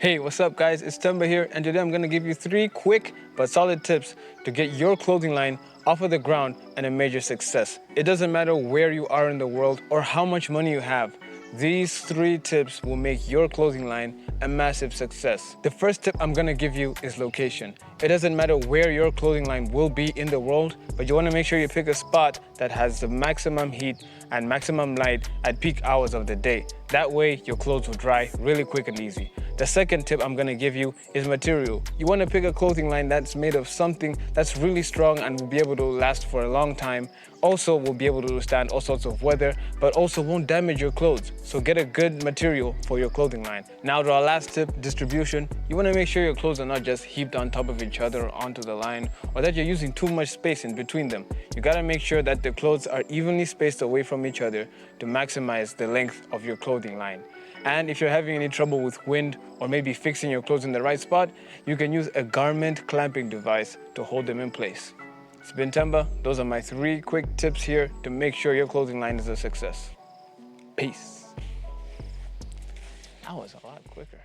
Hey, what's up guys? It's Temba here, and today I'm gonna give you 3 quick but solid tips to get your clothing line off of the ground and a major success. It doesn't matter where you are in the world or how much money you have. These 3 tips will make your clothing line a massive success. The first tip I'm gonna give you is location. It doesn't matter where your clothing line will be in the world, but you wanna make sure you pick a spot that has the maximum heat and maximum light at peak hours of the day. That way, your clothes will dry really quick and easy. The second tip I'm gonna give you is material. You wanna pick a clothing line that's made of something that's really strong and will be able to last for a long time. Also will be able to withstand all sorts of weather, but also won't damage your clothes. So get a good material for your clothing line. Now to our last tip, distribution. You wanna make sure your clothes are not just heaped on top of each other or onto the line, or that you're using too much space in between them. You gotta make sure that the clothes are evenly spaced away from each other to maximize the length of your clothing line. And if you're having any trouble with wind or maybe fixing your clothes in the right spot, you can use a garment clamping device to hold them in place. It's been Temba. Those are my 3 quick tips here to make sure your clothing line is a success. Peace. That was a lot quicker.